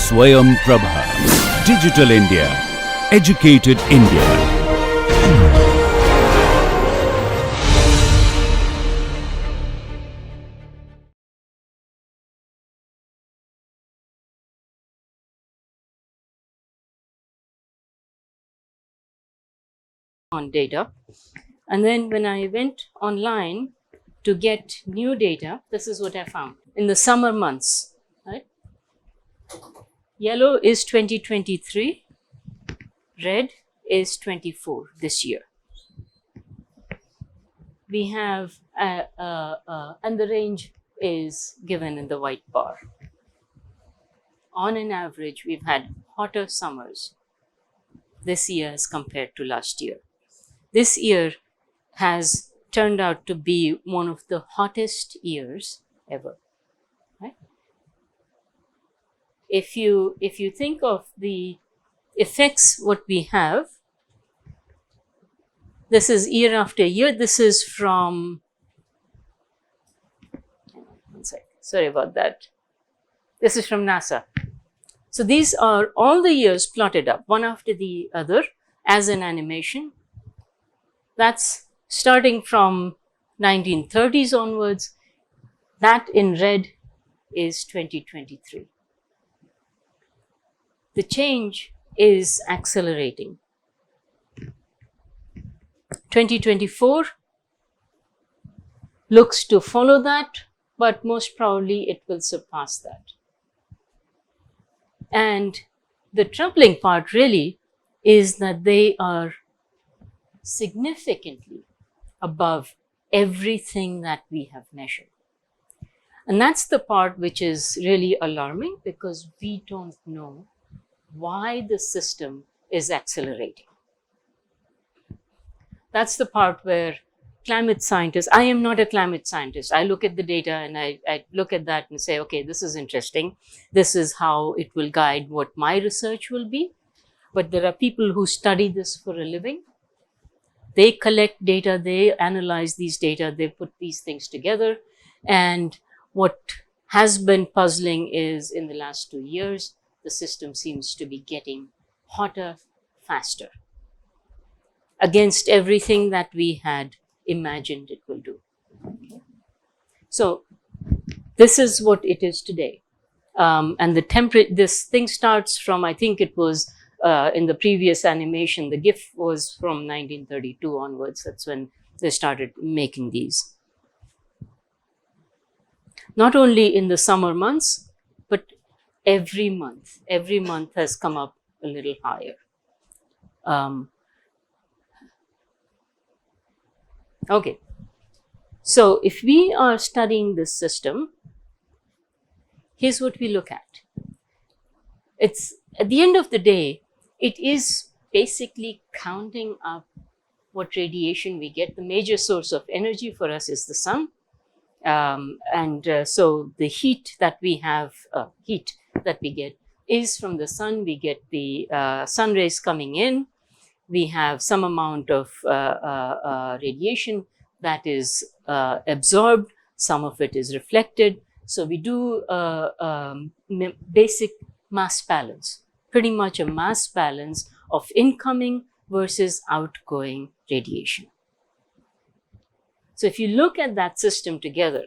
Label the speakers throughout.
Speaker 1: Swayam Prabha. Digital India. Educated India.
Speaker 2: On data, and then when I went online to get new data, this is what I found. In the summer months, right? Yellow is 2023, red is 24 this year. We have, and the range is given in the white bar. On an average, we've had hotter summers this year as compared to last year. This year has turned out to be one of the hottest years ever. Right? If you think of the effects what we have, this is year after year. This is from, one sec, sorry about that. This is from NASA. So these are all the years plotted up, one after the other, as an animation. That's starting from 1930s onwards. That in red is 2023. The change is accelerating. 2024 looks to follow that, but most probably it will surpass that. And the troubling part really is that they are significantly above everything that we have measured. And that's the part which is really alarming, because we don't know why the system is accelerating. That's the part where climate scientists, I am not a climate scientist. I look at the data and I look at that and say, okay, this is interesting. This is how it will guide what my research will be. But there are people who study this for a living. They collect data, they analyze these data, they put these things together. And what has been puzzling is, in the last 2 years, the system seems to be getting hotter faster against everything that we had imagined it will do. Okay. So this is what it is today. And the temperature, this thing starts from, I think it was in the previous animation, the GIF was from 1932 onwards. That's when they started making these. Not only in the summer months, but every month has come up a little higher. Okay, so if we are studying this system, here's what we look at. It's, at the end of the day, it is basically counting up what radiation we get. The major source of energy for us is the sun. So the heat that we have, heat that we get is from the sun. We get the sun rays coming in. We have some amount of radiation that is absorbed. Some of it is reflected. So we do basic mass balance, pretty much a mass balance of incoming versus outgoing radiation. So if you look at that system together,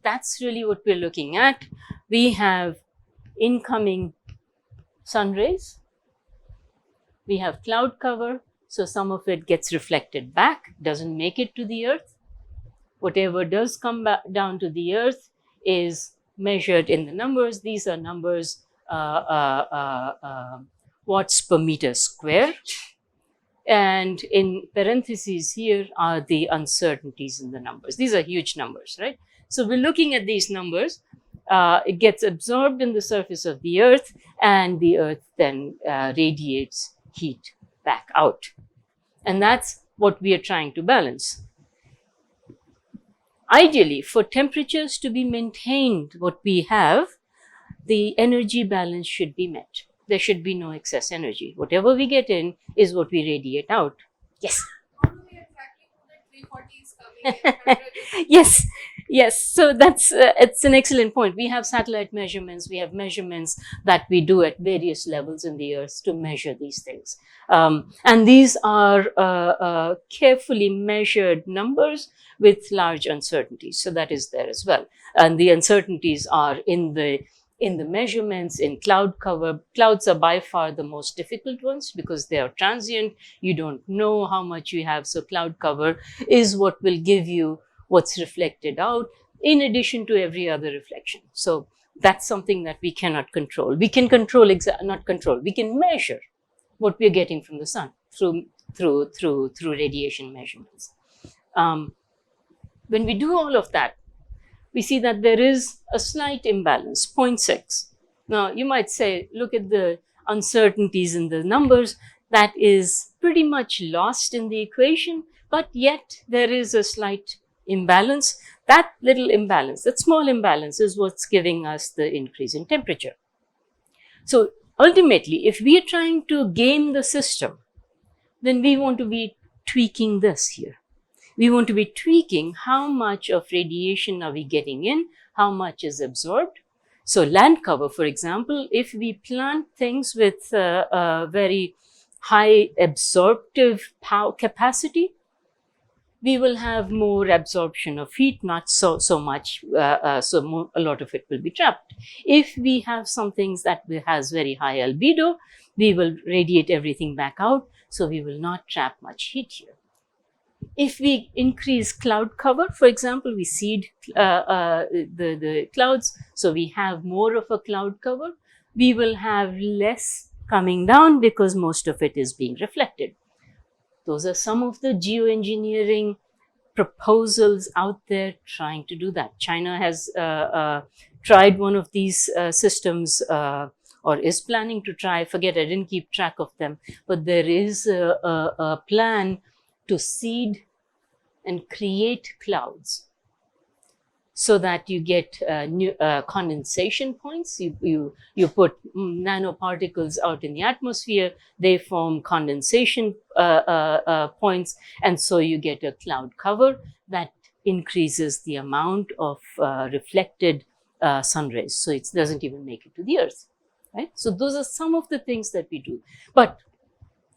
Speaker 2: that's really what we're looking at. We have incoming sun rays. We have cloud cover, so some of it gets reflected back, doesn't make it to the earth. Whatever does come back down to the earth is measured in the numbers. These are numbers, watts per meter square. And in parentheses here are the uncertainties in the numbers. These are huge numbers, right? So we're looking at these numbers. It gets absorbed in the surface of the earth, and the earth then radiates heat back out. And that's what we are trying to balance. Ideally, for temperatures to be maintained what we have, the energy balance should be met. There should be no excess energy. Whatever we get in is what we radiate out. Yes?
Speaker 3: How do we exactly know that 340 is coming in?
Speaker 2: Yes, Yes, so that's it's an excellent point. We have satellite measurements. We have measurements that we do at various levels in the Earth to measure these things, and these are carefully measured numbers with large uncertainties. So that is there as well, and the uncertainties are in the measurements, in cloud cover. Clouds are by far the most difficult ones because they are transient. You don't know how much you have, so cloud cover is what will give you what's reflected out, in addition to every other reflection. So that's something that we cannot control. We can control, not control, we can measure what we're getting from the sun through radiation measurements. When we do all of that, we see that there is a slight imbalance, 0.6. Now, you might say, look at the uncertainties in the numbers. That is pretty much lost in the equation, but yet there is a slight imbalance. That little imbalance, that small imbalance, is what's giving us the increase in temperature. So ultimately, if we are trying to game the system, then we want to be tweaking this here. We want to be tweaking how much of radiation are we getting in, how much is absorbed. So land cover, for example, if we plant things with very high absorptive power capacity, we will have more absorption of heat, not so much, a lot of it will be trapped. If we have some things that has very high albedo, we will radiate everything back out, so we will not trap much heat here. If we increase cloud cover, for example, we seed the clouds, so we have more of a cloud cover, we will have less coming down because most of it is being reflected. Those are some of the geoengineering proposals out there trying to do that. China has tried one of these systems or is planning to try. Forget, I didn't keep track of them, but there is a plan to seed and create clouds so that you get condensation points. You put nanoparticles out in the atmosphere, they form condensation points, and so you get a cloud cover that increases the amount of reflected sun rays. So it doesn't even make it to the Earth, right? So those are some of the things that we do. But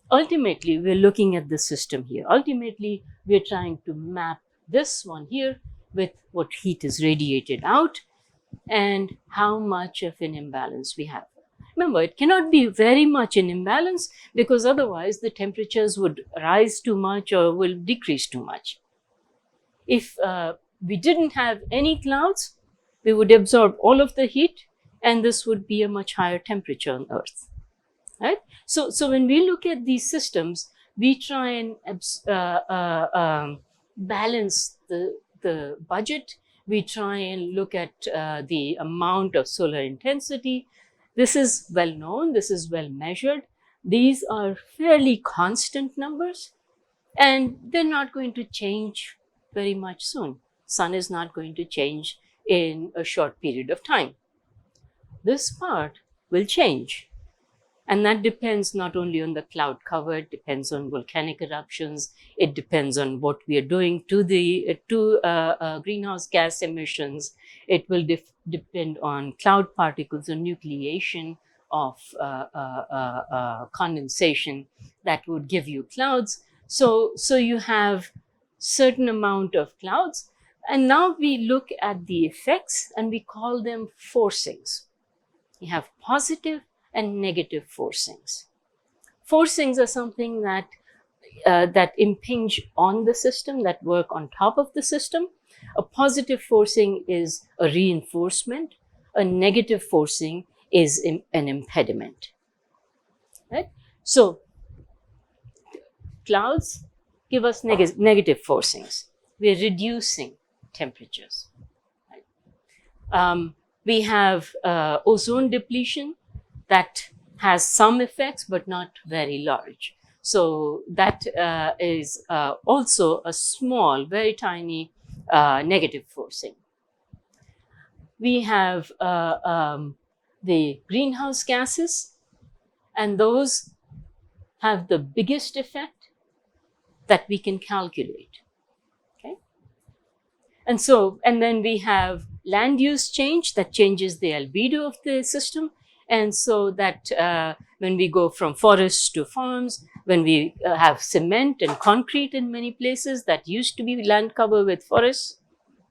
Speaker 2: ultimately, we're looking at the system here. Ultimately, we're trying to map this one here with what heat is radiated out and how much of an imbalance we have. Remember, it cannot be very much in imbalance because otherwise the temperatures would rise too much or will decrease too much. If we didn't have any clouds, we would absorb all of the heat and this would be a much higher temperature on Earth. Right? So when we look at these systems, we try and balance the budget. We try and look at the amount of solar intensity. This is well known. This is well measured. These are fairly constant numbers, and they're not going to change very much soon. Sun is not going to change in a short period of time. This part will change. And that depends not only on the cloud cover, it depends on volcanic eruptions, it depends on what we are doing to the greenhouse gas emissions. It will depend on cloud particles or nucleation of condensation that would give you clouds. So you have certain amount of clouds, and now we look at the effects and we call them forcings. You have positive and negative forcings. Forcings are something that that impinge on the system, that work on top of the system. A positive forcing is a reinforcement. A negative forcing is an impediment. Right? So clouds give us negative forcings. We're reducing temperatures. Right? We have ozone depletion that has some effects, but not very large. So that is also a small, very tiny negative forcing. We have the greenhouse gases, and those have the biggest effect that we can calculate. Okay? And so, and then we have land use change that changes the albedo of the system. And so that when we go from forests to farms, when we have cement and concrete in many places that used to be land cover with forests,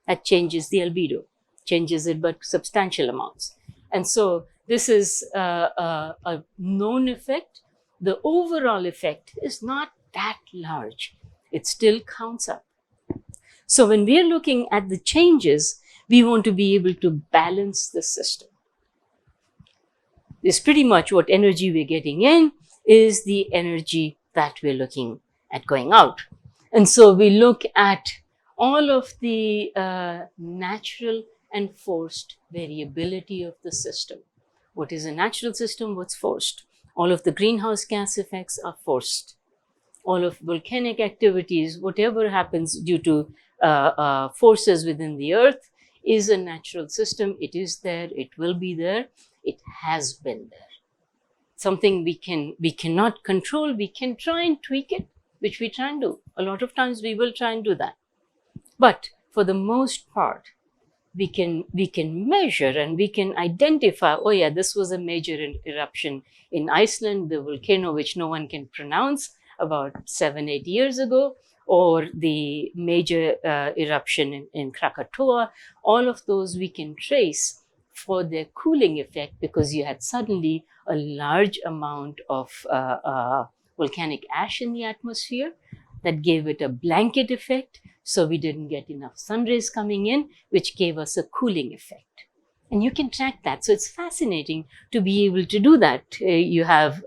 Speaker 2: that changes the albedo, changes it by substantial amounts. And so this is a known effect. The overall effect is not that large. It still counts up. So when we are looking at the changes, we want to be able to balance the system. It's pretty much what energy we're getting in is the energy that we're looking at going out. And so we look at all of the natural and forced variability of the system. What is a natural system? What's forced? All of the greenhouse gas effects are forced. All of volcanic activities, whatever happens due to forces within the earth, is a natural system. It is there. It will be there. It has been there. Something we cannot control. We can try and tweak it, which we try and do. A lot of times we will try and do that. But for the most part, we can measure and we can identify, oh yeah, this was a major eruption in Iceland, the volcano which no one can pronounce, about 7-8 years ago, or the major eruption in Krakatoa. All of those we can trace for their cooling effect, because you had suddenly a large amount of volcanic ash in the atmosphere that gave it a blanket effect. So we didn't get enough sun rays coming in, which gave us a cooling effect. And you can track that. So it's fascinating to be able to do that. You have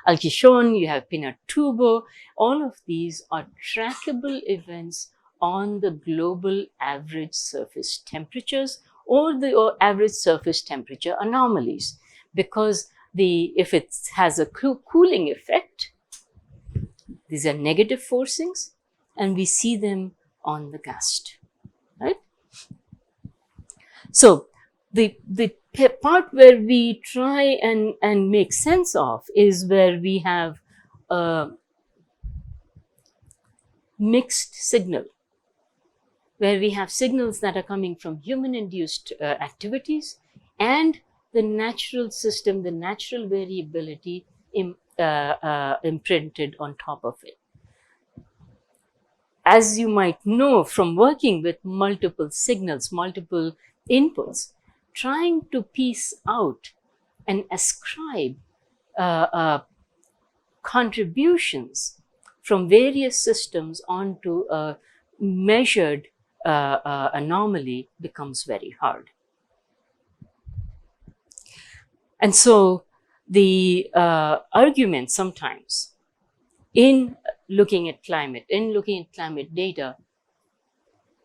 Speaker 2: Alkishon, you have Pinatubo. All of these are trackable events on the global average surface temperatures or the average surface temperature anomalies. Because if it has a cooling effect, these are negative forcings, and we see them on the gust, right? So the part where we try and make sense of is where we have a mixed signal, where we have signals that are coming from human-induced activities and the natural system, the natural variability imprinted on top of it. As you might know from working with multiple signals, multiple inputs, trying to piece out and ascribe contributions from various systems onto a measured anomaly becomes very hard. And so the argument sometimes in looking at climate data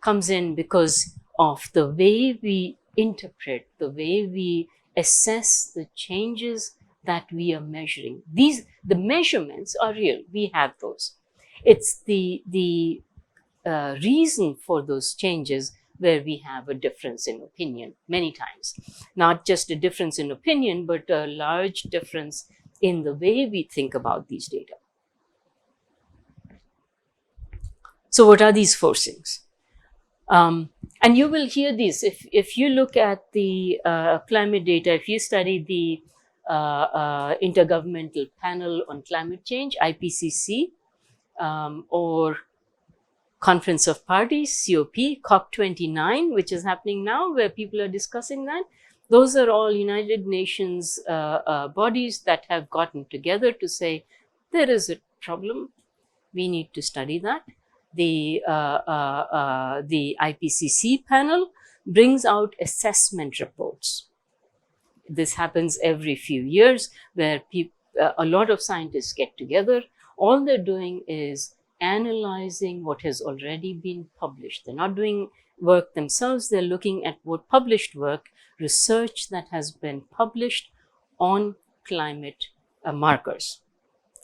Speaker 2: comes in because of the way we interpret, the way we assess the changes that we are measuring. The measurements are real, we have those. It's the reason for those changes where we have a difference in opinion many times. Not just a difference in opinion, but a large difference in the way we think about these data. So what are these forcings? And you will hear these. If you look at the climate data, if you study the Intergovernmental Panel on Climate Change, IPCC, or Conference of Parties, COP, COP29, which is happening now, where people are discussing that. Those are all United Nations bodies that have gotten together to say, there is a problem, we need to study that. The IPCC panel brings out assessment reports. This happens every few years, where a lot of scientists get together. All they're doing is analyzing what has already been published. They're not doing work themselves. They're looking at what published work, research that has been published on climate markers,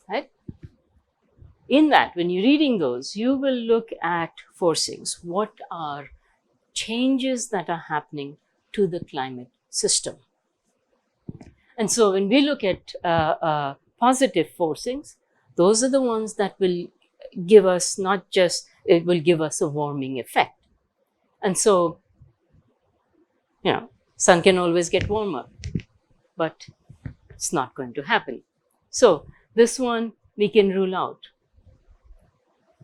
Speaker 2: right? In that, when you're reading those, you will look at forcings. What are changes that are happening to the climate system? And so when we look at positive forcings, those are the ones that will give us it will give us a warming effect. And so, sun can always get warmer, but it's not going to happen. So this one we can rule out.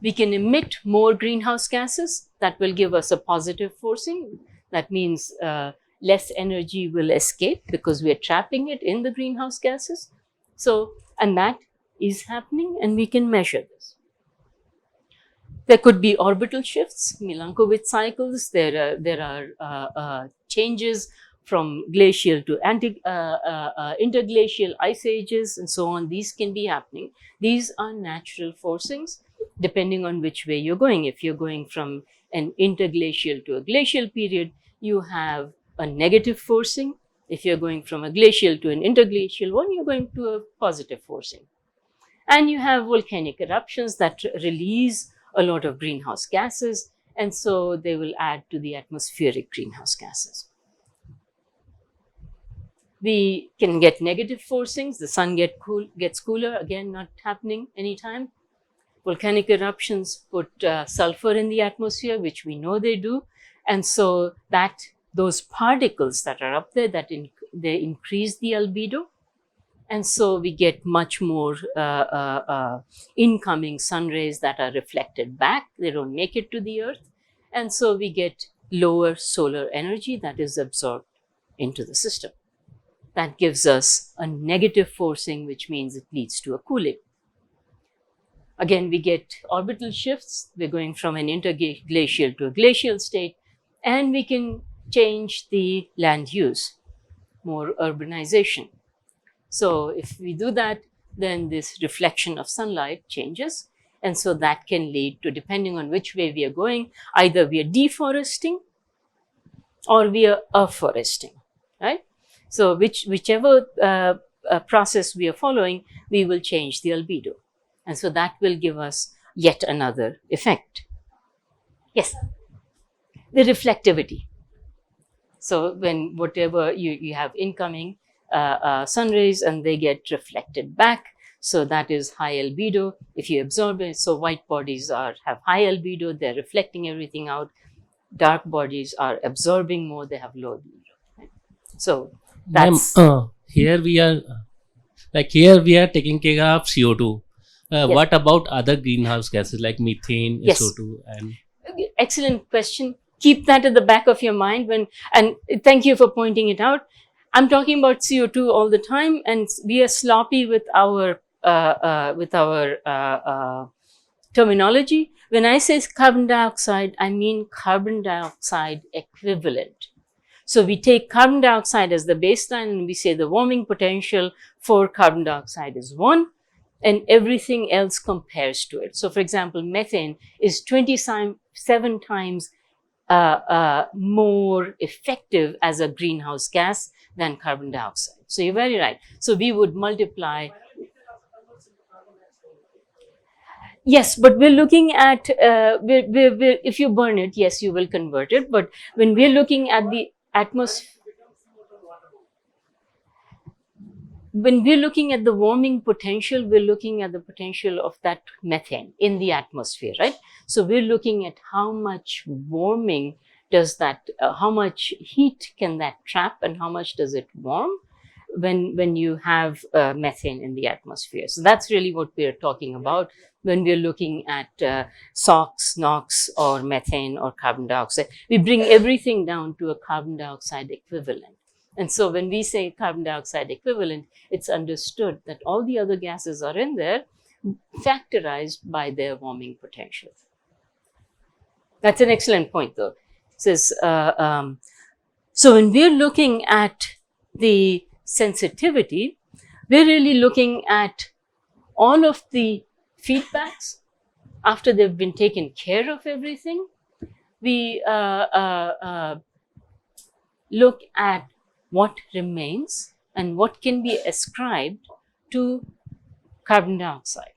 Speaker 2: We can emit more greenhouse gases that will give us a positive forcing. That means less energy will escape because we are trapping it in the greenhouse gases. So, and that is happening, and we can measure this. There could be orbital shifts, Milankovitch cycles. There are changes from glacial to interglacial ice ages and so on. These can be happening. These are natural forcings depending on which way you're going. If you're going from an interglacial to a glacial period, you have a negative forcing. If you're going from a glacial to an interglacial one, you're going to a positive forcing. And you have volcanic eruptions that release a lot of greenhouse gases, and so they will add to the atmospheric greenhouse gases. We can get negative forcings. The sun gets cooler, again, not happening anytime. Volcanic eruptions put sulfur in the atmosphere, which we know they do, and so that those particles that are up there, they increase the albedo, and so we get much more incoming sun rays that are reflected back. They don't make it to the earth, and so we get lower solar energy that is absorbed into the system. That gives us a negative forcing, which means it leads to a cooling. Again, we get orbital shifts. We're going from an interglacial to a glacial state, and we can change the land use, more urbanization. So if we do that, then this reflection of sunlight changes, and so that can lead to, depending on which way we are going, either we are deforesting or we are afforesting, right? So whichever process we are following, we will change the albedo. And so that will give us yet another effect. Yes, the reflectivity. So when whatever you have incoming sun rays and they get reflected back, so that is high albedo. If you absorb it, so white bodies have high albedo, they're reflecting everything out. Dark bodies are absorbing more, they have low albedo. Right? So that's
Speaker 3: here we are taking care of CO2.
Speaker 2: Yes.
Speaker 3: What about other greenhouse gases like methane,
Speaker 2: Yes.
Speaker 3: SO2, and
Speaker 2: excellent question. Keep that at the back of your mind and thank you for pointing it out. I'm talking about CO2 all the time, and we are sloppy with our terminology. When I say carbon dioxide, I mean carbon dioxide equivalent. So we take carbon dioxide as the baseline and we say the warming potential for carbon dioxide is 1, and everything else compares to it. So for example, methane is 27 times more effective as a greenhouse gas than carbon dioxide. So you're very right. So we would multiply. Yes, but we're looking at, if you burn it, yes, you will convert it. But when we're looking at the atmosphere, when we're looking at the warming potential, we're looking at the potential of that methane in the atmosphere, right? So we're looking at how much warming does that, how much heat can that trap and how much does it warm when you have methane in the atmosphere. So that's really what we're talking about when we're looking at SOx, NOx, or methane or carbon dioxide. We bring everything down to a carbon dioxide equivalent. And so when we say carbon dioxide equivalent, it's understood that all the other gases are in there, factorized by their warming potential. That's an excellent point, though. It says, so when we're looking at the sensitivity, we're really looking at all of the feedbacks after they've been taken care of everything. We look at what remains and what can be ascribed to carbon dioxide.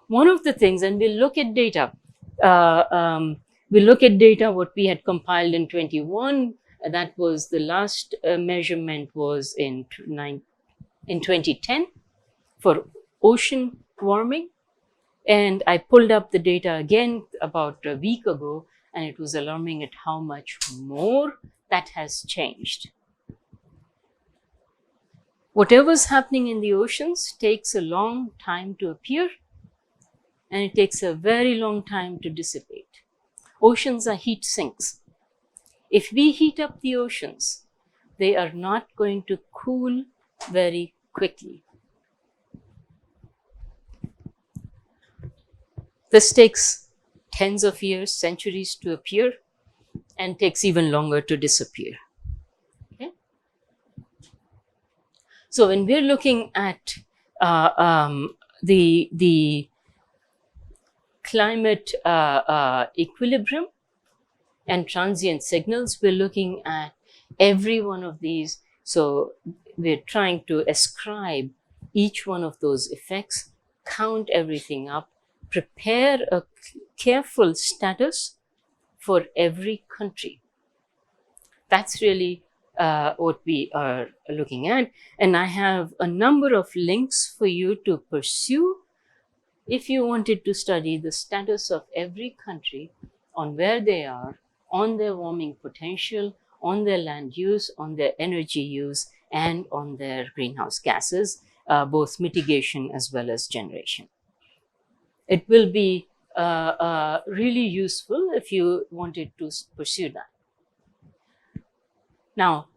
Speaker 2: One of the things, and we'll look at data, what we had compiled in 21. That was the last measurement was in 2010 for ocean warming. And I pulled up the data again about a week ago, and it was alarming at how much more that has changed. Whatever's happening in the oceans takes a long time to appear, and it takes a very long time to dissipate. Oceans are heat sinks. If we heat up the oceans, they are not going to cool very quickly. This takes tens of years, centuries to appear, and takes even longer to disappear. Okay? So when we're looking at the climate equilibrium and transient signals, we're looking at every one of these. So we're trying to ascribe each one of those effects, count everything up, prepare a careful status for every country. That's really what we are looking at. And I have a number of links for you to pursue if you wanted to study the status of every country on where they are, on their warming potential, on their land use, on their energy use, and on their greenhouse gases, both mitigation as well as generation. It will be really useful if you wanted to pursue that. Now,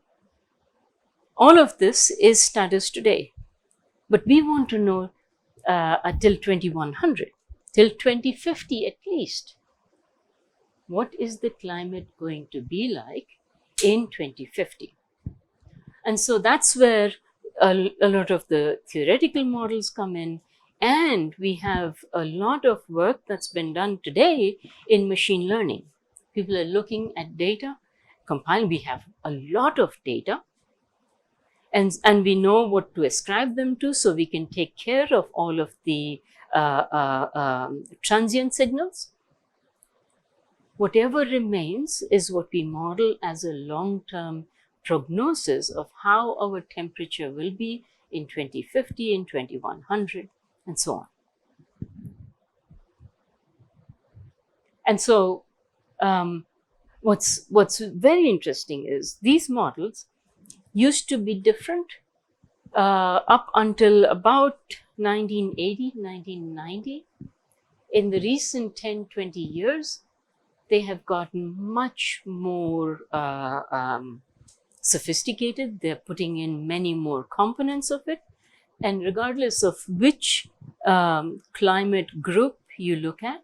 Speaker 2: all of this is status today, but we want to know until 2100, till 2050 at least, what is the climate going to be like in 2050? And so that's where a lot of the theoretical models come in, and we have a lot of work that's been done today in machine learning. People are looking at data, compiling. We have a lot of data, and we know what to ascribe them to, so we can take care of all of the transient signals. Whatever remains is what we model as a long-term prognosis of how our temperature will be in 2050, in 2100, and so on. And so what's very interesting is these models used to be different up until about 1980, 1990. In the recent 10, 20 years, they have gotten much more sophisticated. They're putting in many more components of it. And regardless of which climate group you look at,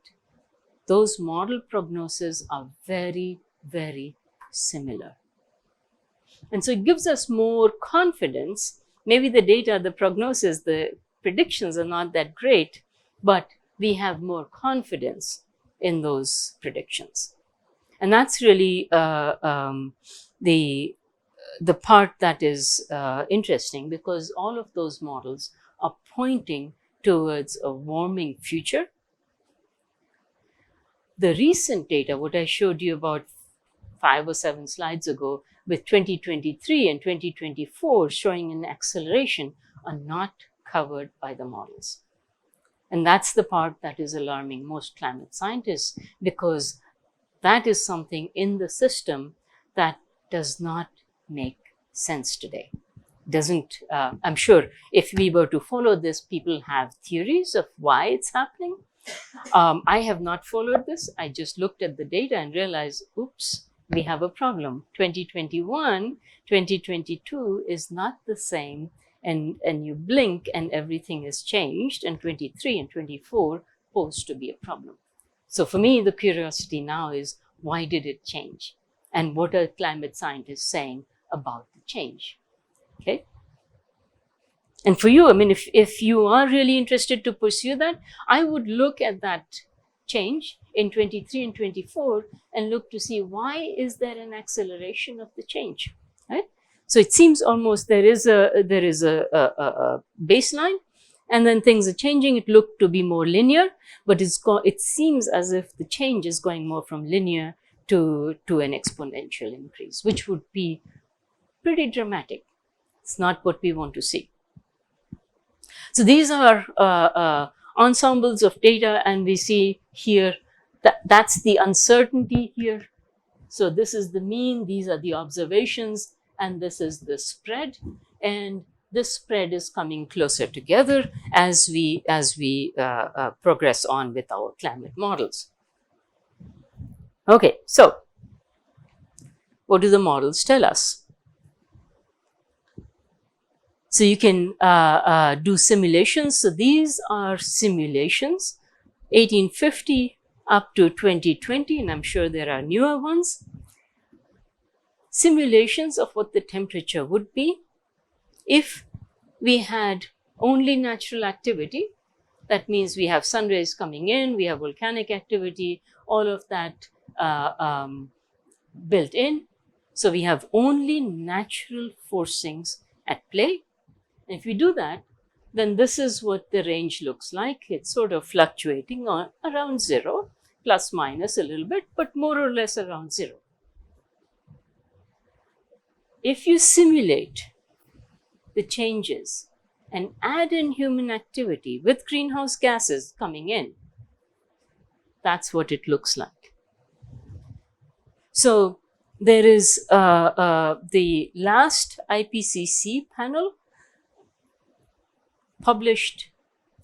Speaker 2: those model prognoses are very, very similar. And so it gives us more confidence. Maybe the data, the prognosis, the predictions are not that great, but we have more confidence in those predictions. And that's really the part that is interesting, because all of those models are pointing towards a warming future. The recent data, what I showed you about 5 or 7 slides ago, with 2023 and 2024 showing an acceleration, are not covered by the models. And that's the part that is alarming most climate scientists, because that is something in the system that does not make sense today. I'm sure if we were to follow this, people have theories of why it's happening. I have not followed this. I just looked at the data and realized, oops, we have a problem. 2021, 2022 is not the same, and you blink and everything has changed, and 23 and 24 pose to be a problem. So for me, the curiosity now is, why did it change? And what are climate scientists saying about the change? Okay. And for you, I mean, if you are really interested to pursue that, I would look at that change in 23 and 24 and look to see, why is there an acceleration of the change, right? So it seems almost there is a baseline, and then things are changing. It looked to be more linear, but it seems as if the change is going more from linear to an exponential increase, which would be pretty dramatic. It's not what we want to see. So these are ensembles of data, and we see here That's the uncertainty here. So this is the mean, these are the observations, and this is the spread. And this spread is coming closer together as we progress on with our climate models. Okay, so what do the models tell us? So you can do simulations. So these are simulations, 1850 up to 2020, and I'm sure there are newer ones. Simulations of what the temperature would be if we had only natural activity. That means we have sun rays coming in, we have volcanic activity, all of that built in. So we have only natural forcings at play. And if we do that, then this is what the range looks like. It's sort of fluctuating on around 0, plus minus a little bit, but more or less around 0. If you simulate the changes and add in human activity with greenhouse gases coming in, that's what it looks like. So there is the last IPCC panel published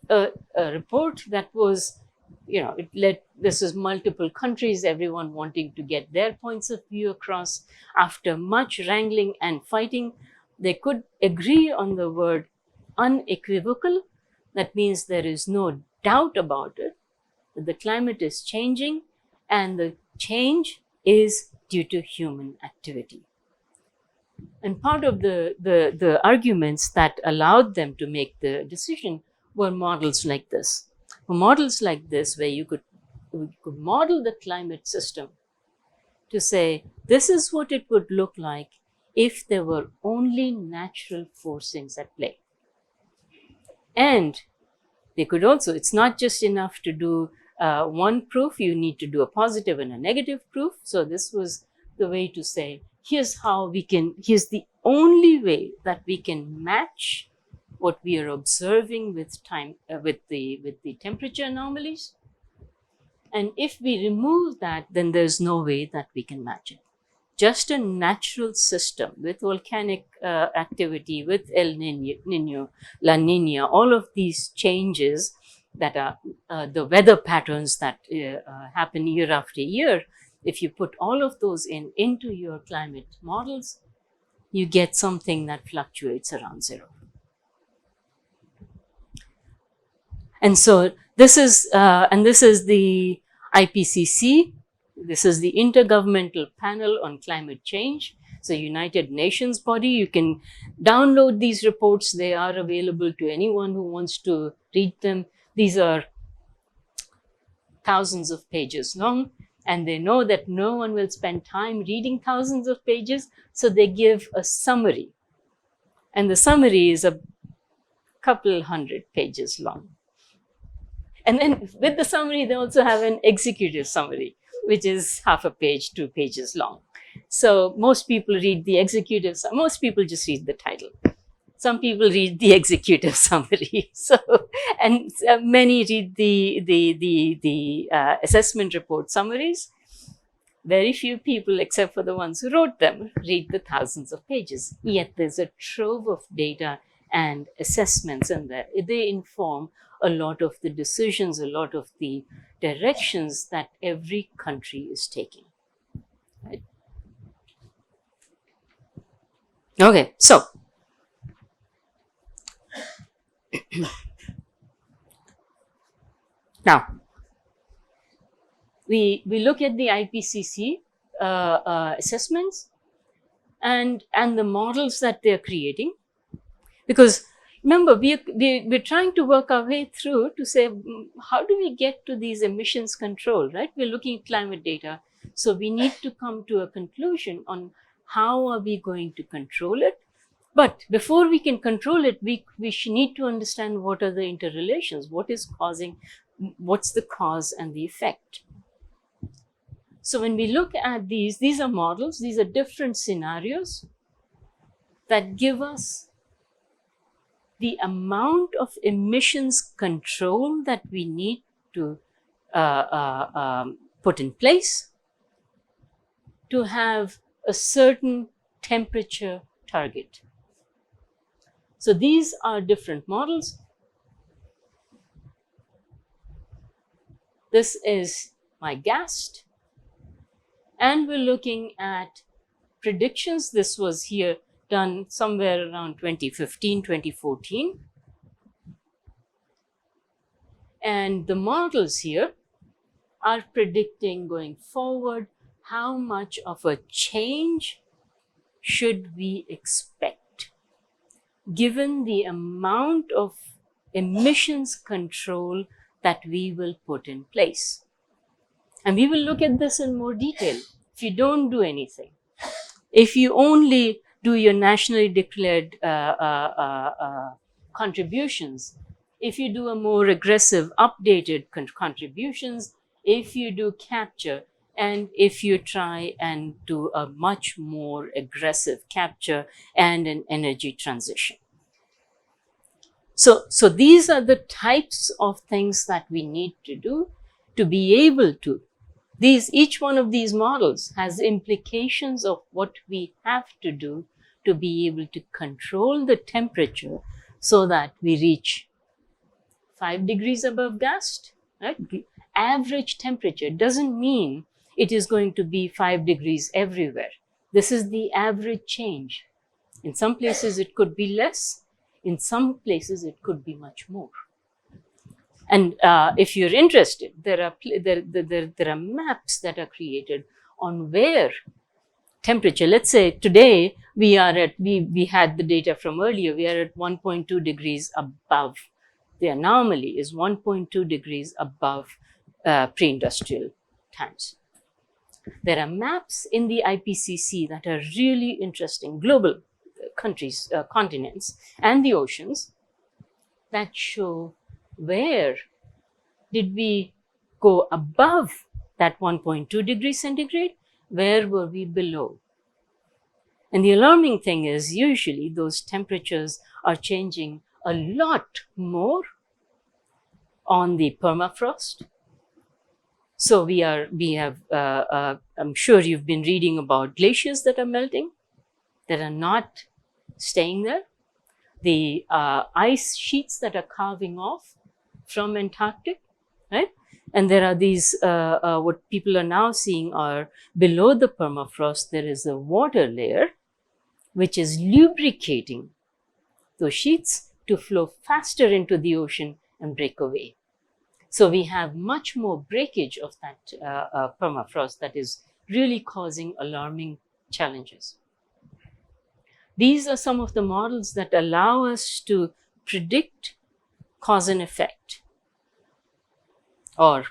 Speaker 2: a report that was, this is multiple countries, everyone wanting to get their points of view across. After much wrangling and fighting, they could agree on the word unequivocal. That means there is no doubt about it, that the climate is changing, and the change is due to human activity. And part of the arguments that allowed them to make the decision were models like this. Models like this, where you could model the climate system to say, this is what it would look like if there were only natural forcings at play. And they could also, it's not just enough to do one proof, you need to do a positive and a negative proof. So this was the way to say, here's the only way that we can match what we are observing with time, with the temperature anomalies. And if we remove that, then there's no way that we can match it. Just a natural system with volcanic activity, with El Nino, La Nina, all of these changes that are the weather patterns that happen year after year. If you put all of those into your climate models, you get something that fluctuates around 0. And so this is the IPCC. This is the Intergovernmental Panel on Climate Change. It's a United Nations body. You can download these reports. They are available to anyone who wants to read them. These are thousands of pages long, and they know that no one will spend time reading thousands of pages, so they give a summary. And the summary is a couple hundred pages long. And then with the summary, they also have an executive summary, which is half a page, 2 pages long. So most people read the executive, most people just read the title. Some people read the executive summary. So, and many read the assessment report summaries. Very few people, except for the ones who wrote them, read the thousands of pages. Yet there's a trove of data and assessments in there. They inform a lot of the decisions, a lot of the directions that every country is taking. Right? Okay, so now we look at the IPCC assessments and the models that they're creating, because remember, we're trying to work our way through to say, how do we get to these emissions control, right? We're looking at climate data. So we need to come to a conclusion on how are we going to control it. But before we can control it, we need to understand what are the interrelations, what's the cause and the effect. So when we look at these are models, these are different scenarios that give us the amount of emissions control that we need to put in place to have a certain temperature target. So these are different models. This is my GAST, and we're looking at predictions. This was here done somewhere around 2015, 2014. And the models here are predicting going forward how much of a change should we expect given the amount of emissions control that we will put in place. And we will look at this in more detail. If you don't do anything, if you only do your nationally declared contributions, if you do a more aggressive updated contributions, if you do capture, and if you try and do a much more aggressive capture and an energy transition. So these are the types of things that we need to do to be able to. Each one of these models has implications of what we have to do to be able to control the temperature so that we reach 5 degrees above GAST, right? Average temperature doesn't mean it is going to be 5 degrees everywhere. This is the average change. In some places it could be less, in some places it could be much more. And if you're interested, there are maps that are created on where temperature, let's say today we are at, we had the data from earlier, we are at 1.2 degrees above. The anomaly is 1.2 degrees above pre-industrial times. There are maps in the IPCC that are really interesting, global countries, continents, and the oceans that show where did we go above that 1.2 degrees centigrade, where were we below. And the alarming thing is usually those temperatures are changing a lot more on the permafrost. So I'm sure you've been reading about glaciers that are melting, that are not staying there. The ice sheets that are carving off from Antarctic, right? And there are these, what people are now seeing are below the permafrost, there is a water layer which is lubricating those sheets to flow faster into the ocean and break away. So we have much more breakage of that permafrost that is really causing alarming challenges. These are some of the models that allow us to predict cause and effect. Or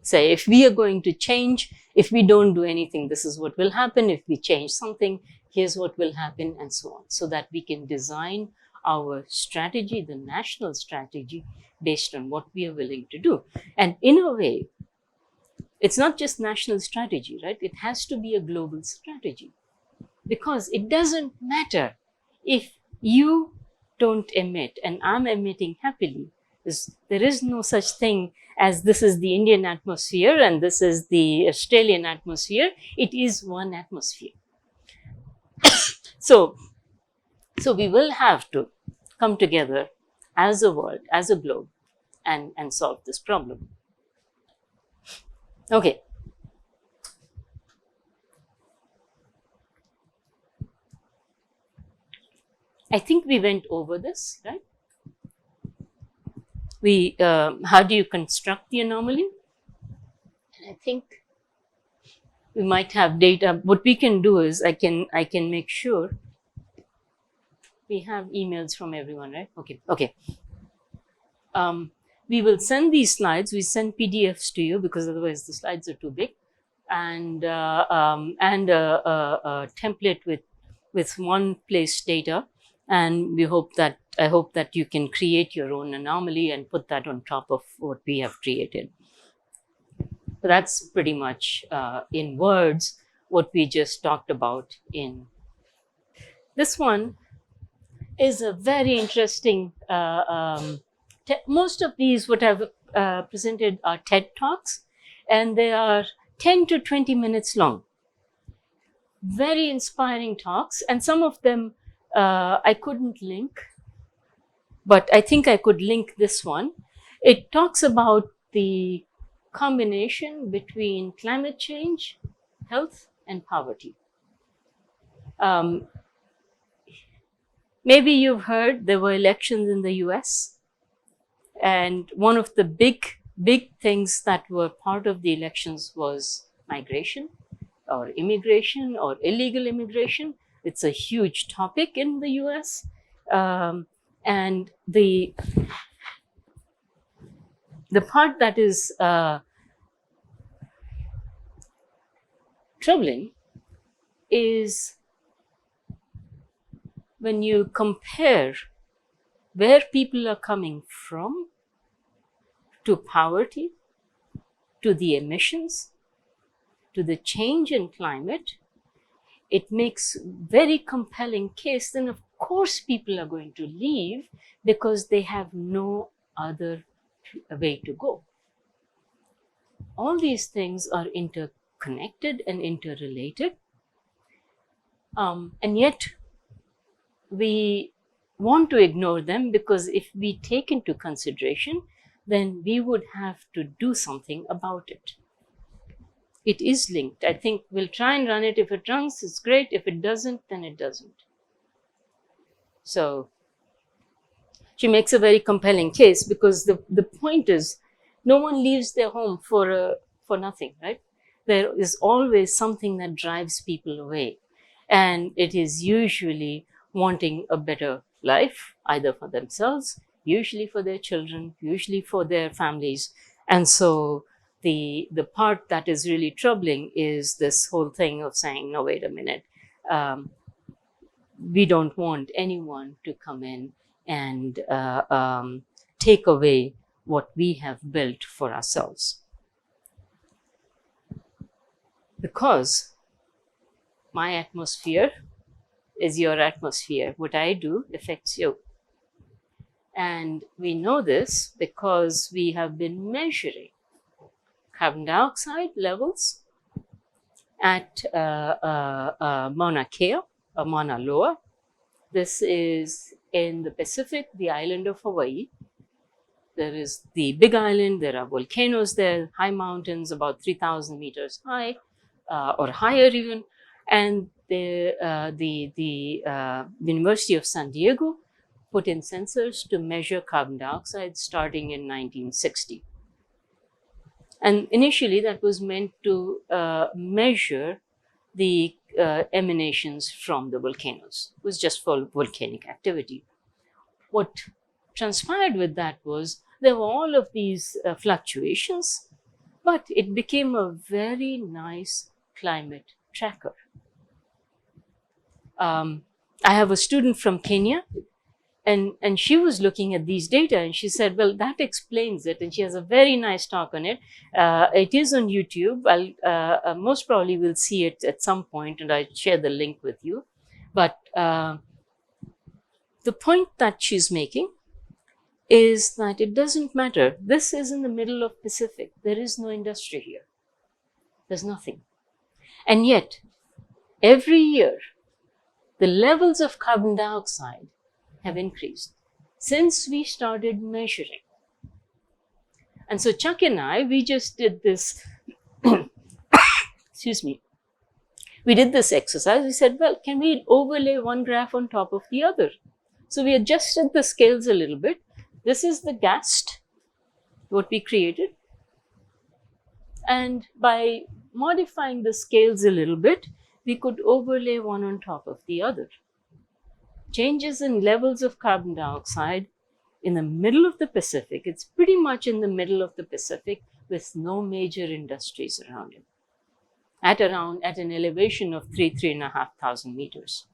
Speaker 2: say, if we are going to change, if we don't do anything, this is what will happen. If we change something, here's what will happen, and so on. So that we can design our strategy, the national strategy, based on what we are willing to do. And in a way, it's not just national strategy, right? It has to be a global strategy. Because it doesn't matter if you don't emit and I'm emitting happily. There is no such thing as this is the Indian atmosphere and this is the Australian atmosphere. It is one atmosphere. So we will have to come together as a world, as a globe, and solve this problem. Okay. I think we went over this, right? How do you construct the anomaly? And I think we might have data. What we can do is I can make sure we have emails from everyone, right? Okay. We will send these slides. We send PDFs to you because otherwise the slides are too big, and a template with one place data. And I hope that you can create your own anomaly and put that on top of what we have created. So that's pretty much in words what we just talked about. In this one is a very interesting. Most of these what I've presented are TED Talks, and they are 10 to 20 minutes long. Very inspiring talks, and some of them I couldn't link, but I think I could link this one. It talks about the combination between climate change, health, and poverty. Maybe you've heard there were elections in the US, and one of the big things that were part of the elections was migration or immigration or illegal immigration. It's a huge topic in the US. And the part that is troubling is when you compare where people are coming from to poverty, to the emissions, to the change in climate. It makes very compelling case. Then of course people are going to leave because they have no other way to go. All these things are interconnected and interrelated, and yet we want to ignore them, because if we take into consideration, then we would have to do something about it. It is linked. I think we'll try and run it. If it runs, it's great. If it doesn't, then it doesn't. So she makes a very compelling case, because the point is, no one leaves their home for nothing, right? There is always something that drives people away, and it is usually wanting a better life, either for themselves, usually for their children, usually for their families. And so the part that is really troubling is this whole thing of saying, no, wait a minute, we don't want anyone to come in and take away what we have built for ourselves. Because my atmosphere is your atmosphere. What I do affects you. And we know this because we have been measuring carbon dioxide levels at Mauna Kea or Mauna Loa. This is in the Pacific, the island of Hawaii. There is the Big Island, there are volcanoes there, high mountains, about 3,000 meters high or higher even. And the University of San Diego put in sensors to measure carbon dioxide starting in 1960. And initially that was meant to measure the emanations from the volcanoes. It was just for volcanic activity. What transpired with that was there were all of these fluctuations, but it became a very nice climate tracker. I have a student from Kenya, and she was looking at these data, and she said, well, that explains it. And she has a very nice talk on it. It is on YouTube. I'll most probably will see it at some point, and I'll share the link with you. But the point that she's making is that it doesn't matter. This is in the middle of Pacific. There is no industry here. There's nothing. And yet, every year, the levels of carbon dioxide have increased since we started measuring. And so Chuck and I, we just did this, excuse me, we did this exercise. We said, well, can we overlay one graph on top of the other? So we adjusted the scales a little bit. This is the GAST, what we created. And by modifying the scales a little bit, we could overlay one on top of the other. Changes in levels of carbon dioxide in the middle of the Pacific. It's pretty much in the middle of the Pacific with no major industries around it. At an elevation of 3,500 meters.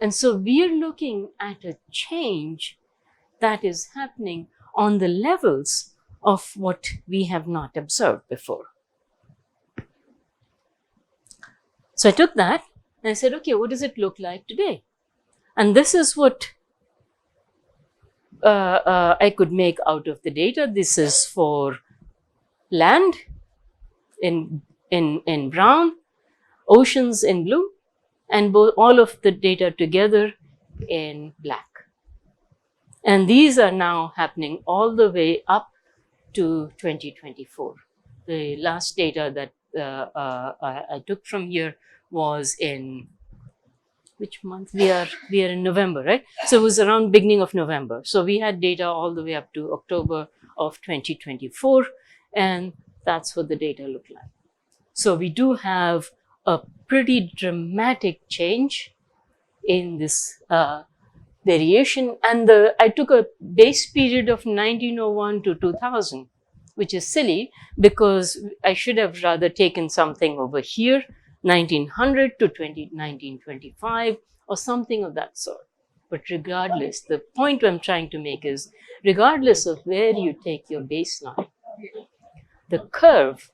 Speaker 2: And so we are looking at a change that is happening on the levels of what we have not observed before. So I took that and I said, okay, what does it look like today? And this is what I could make out of the data. This is for land in brown, oceans in blue, and all of the data together in black. And these are now happening all the way up to 2024. The last data that I took from here was in which month? We are in November, right? So it was around beginning of November. So we had data all the way up to October of 2024, and that's what the data look like. So we do have a pretty dramatic change in this variation. And I took a base period of 1901 to 2000, which is silly because I should have rather taken something over here, 1900 to 1925 or something of that sort. But regardless, the point I'm trying to make is, regardless of where you take your baseline, the curve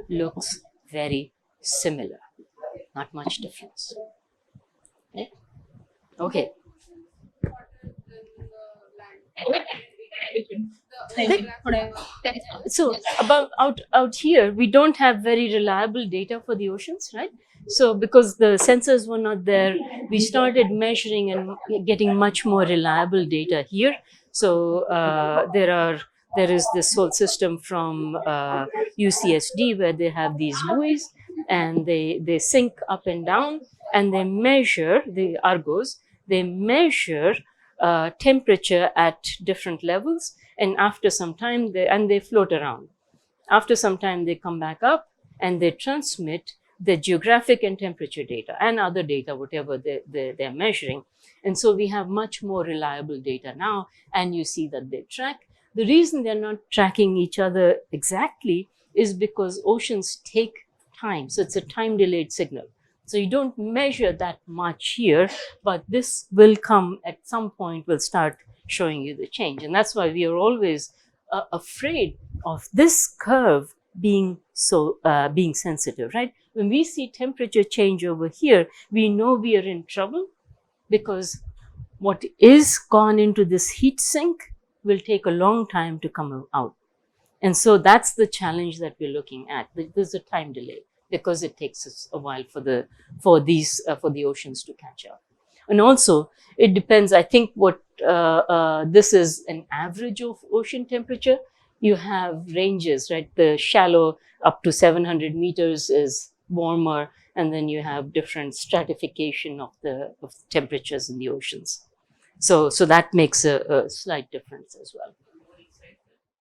Speaker 2: looks very similar, not much difference. Okay. Okay. So about out here, we don't have very reliable data for the oceans, right? So because the sensors were not there, we started measuring and getting much more reliable data here. So there is this whole system from UCSD where they have these buoys and they sink up and down and they measure the Argos. They measure temperature at different levels, and after some time they float around. After some time they come back up and they transmit the geographic and temperature data and other data, whatever they're measuring. And so we have much more reliable data now, and you see that they track. The reason they're not tracking each other exactly is because oceans take time. So it's a time delayed signal. So you don't measure that much here, but this will come at some point, will start showing you the change. And that's why we are always afraid of this curve being being sensitive, right? When we see temperature change over here, we know we are in trouble because what is gone into this heat sink will take a long time to come out. And so that's the challenge that we're looking at. There's a time delay because it takes us a while for the oceans to catch up. And also it depends, I think what this is an average of ocean temperature. You have ranges, right? The shallow up to 700 meters is warmer, and then you have different stratification of temperatures in the oceans. So that makes a slight difference as well.